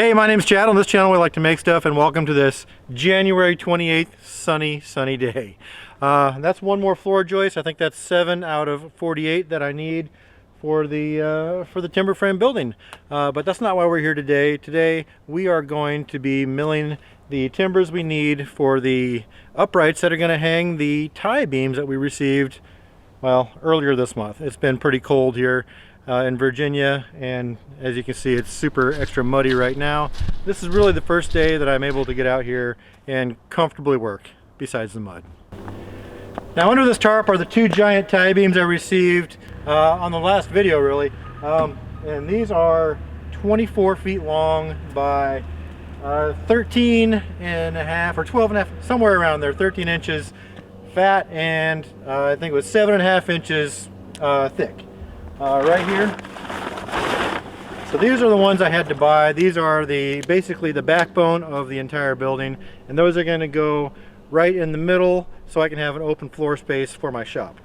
Hey, my name's Chad. On this channel we like to make stuff, and welcome to this January 28th sunny day. That's one more floor joist. I think that's 7 out of 48 that I need for the timber frame building. But that's not why we're here today. Today we are going to be milling the timbers we need for the uprights that are going to hang the tie beams that we received, well, earlier this month. It's been pretty cold here in Virginia, and as you can see, it's super extra muddy right now. This is really the first day that I'm able to get out here and comfortably work besides the mud. Now, under this tarp are the two giant tie beams I received on the last video, really. And these are 24 feet long by 13 and a half or 12 and a half, somewhere around there, 13 inches fat, and I think it was 7.5 inches thick. Right here. So these are the ones I had to buy. These are basically the backbone of the entire building, and those are going to go right in the middle so I can have an open floor space for my shop.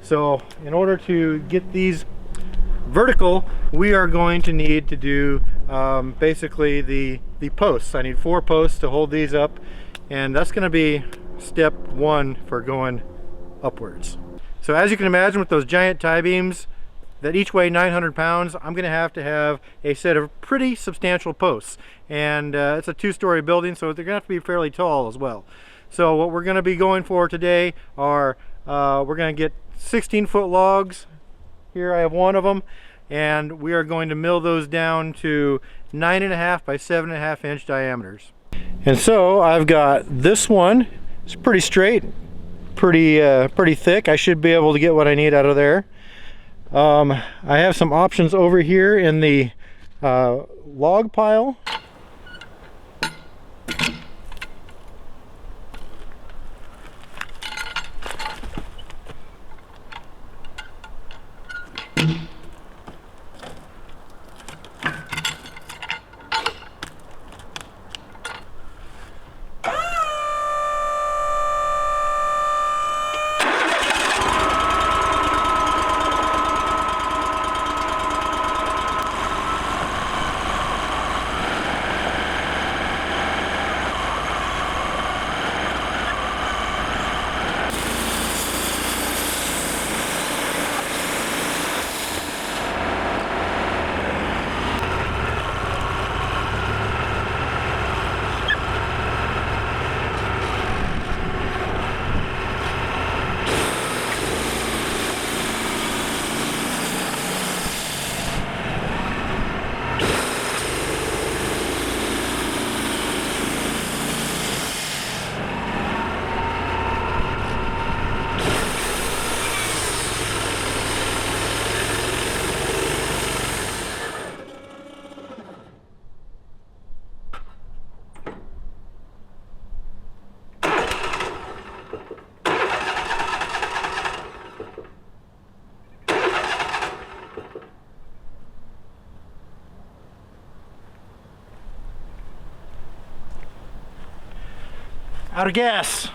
So in order to get these vertical, we are going to need to do basically the posts. I need 4 posts to hold these up, and that's going to be step 1 for going upwards. So as you can imagine, with those giant tie beams that each weigh 900 pounds, I'm going to have a set of pretty substantial posts. And it's a 2-story building, so they're going to have to be fairly tall as well. So what we're going to be going for today are, we're going to get 16-foot logs. Here I have one of them. And we are going to mill those down to 9.5 by 7.5 inch diameters. And so I've got this one. It's pretty straight, pretty thick. I should be able to get what I need out of there. I have some options over here in the log pile. Out of gas.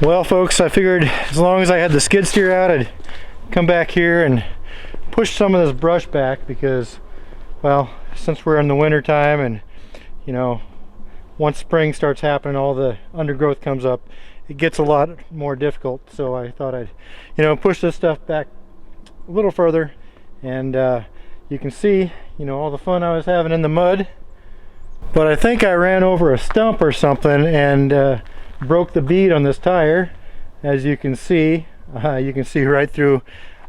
Well folks, I figured as long as I had the skid steer out, I'd come back here and push some of this brush back, because, well, since we're in the winter time and, you know, once spring starts happening, all the undergrowth comes up, it gets a lot more difficult. So I thought I'd, you know, push this stuff back a little further, and you can see, you know, all the fun I was having in the mud. But I think I ran over a stump or something and broke the bead on this tire. As you can see right through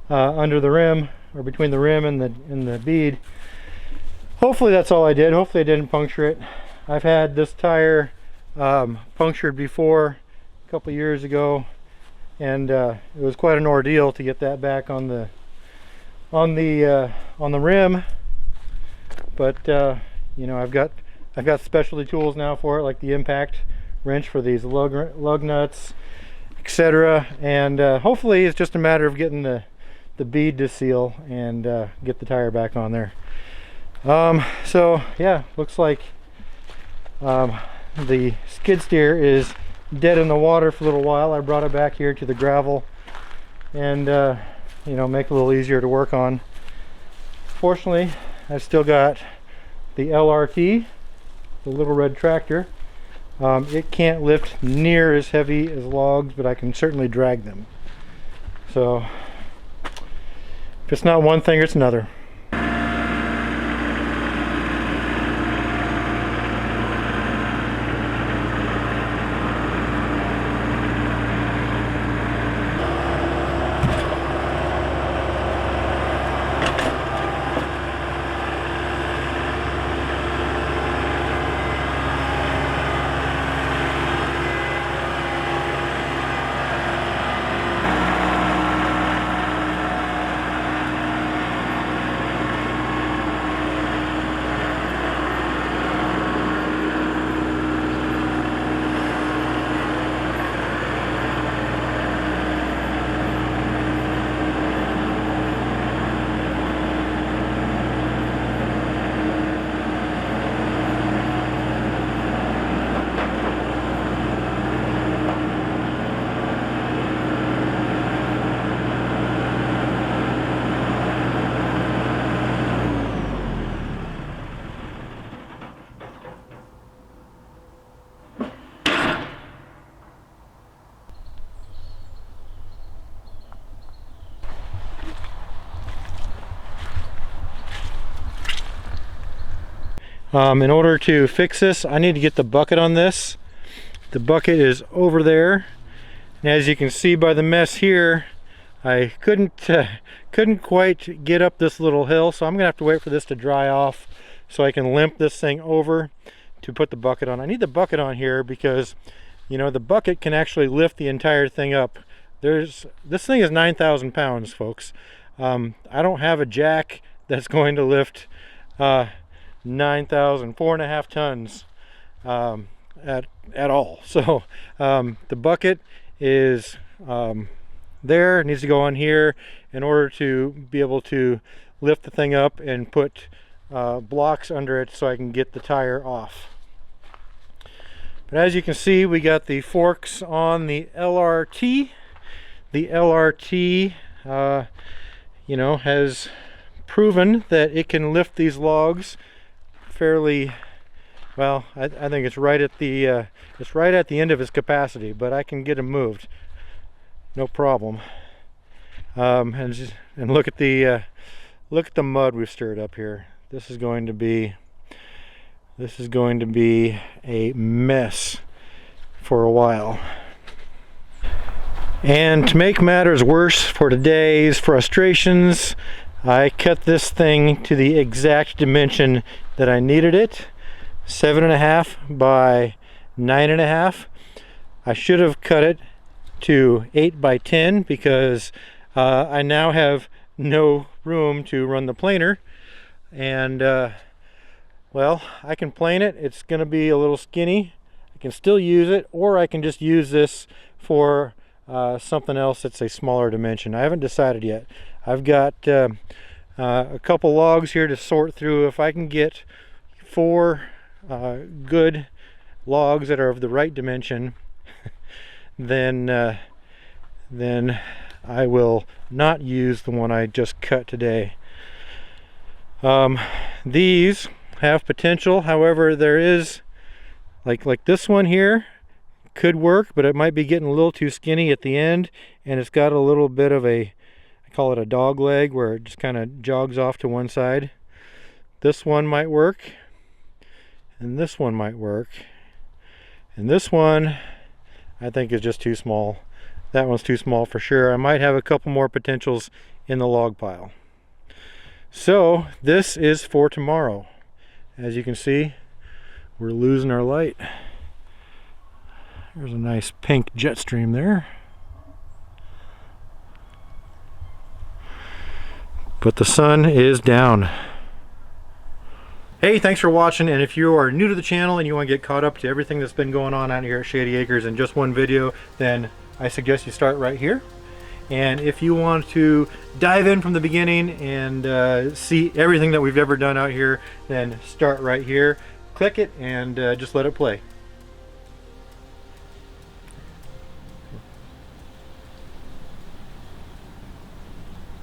under the rim, or between the rim and the bead. Hopefully that's all I did. Hopefully I didn't puncture it. I've had this tire punctured before a couple years ago, and it was quite an ordeal to get that back on the rim. But you know, I've got specialty tools now for it, like the impact wrench for these lug nuts, etc. And hopefully it's just a matter of getting the bead to seal and get the tire back on there. So yeah, looks like the skid steer is dead in the water for a little while. I brought it back here to the gravel and you know, make it a little easier to work on. Fortunately, I've still got the LRT, the little red tractor. It can't lift near as heavy as logs, but I can certainly drag them. So if it's not one thing, it's another. In order to fix this, I need to get the bucket on this. The bucket is over there, and as you can see by the mess here, I couldn't quite get up this little hill, so I'm gonna have to wait for this to dry off so I can limp this thing over to put the bucket on. I need the bucket on here because, you know, the bucket can actually lift the entire thing up. This thing is 9,000 pounds, folks. I don't have a jack that's going to lift 9,000, 4.5 tons at all. So the bucket is there. It needs to go on here in order to be able to lift the thing up and put blocks under it so I can get the tire off. But as you can see, we got the forks on the LRT. The LRT you know, has proven that it can lift these logs fairly well. I think it's right at the end of its capacity, but I can get them moved, no problem. And look at the mud we've stirred up here. This is going to be a mess for a while. And to make matters worse for today's frustrations, I cut this thing to the exact dimension that I needed it, 7.5 by 9.5. I should have cut it to 8 by 10 because I now have no room to run the planer, and well, I can plane it. It's gonna be a little skinny. I can still use it, or I can just use this for something else that's a smaller dimension. I haven't decided yet. I've got a couple logs here to sort through. If I can get 4 good logs that are of the right dimension, then I will not use the one I just cut today. These have potential, however, there is like this one here could work, but it might be getting a little too skinny at the end, and it's got a little bit of a, I call it a dog leg, where it just kind of jogs off to one side. This one might work, and this one might work, and this one I think is just too small. That one's too small for sure. I might have a couple more potentials in the log pile. So this is for tomorrow. As you can see, we're losing our light. There's a nice pink jet stream there. But the sun is down. Hey, thanks for watching, and if you are new to the channel and you want to get caught up to everything that's been going on out here at Shady Acres in just one video, then I suggest you start right here. And if you want to dive in from the beginning and see everything that we've ever done out here, then start right here. Click it and just let it play.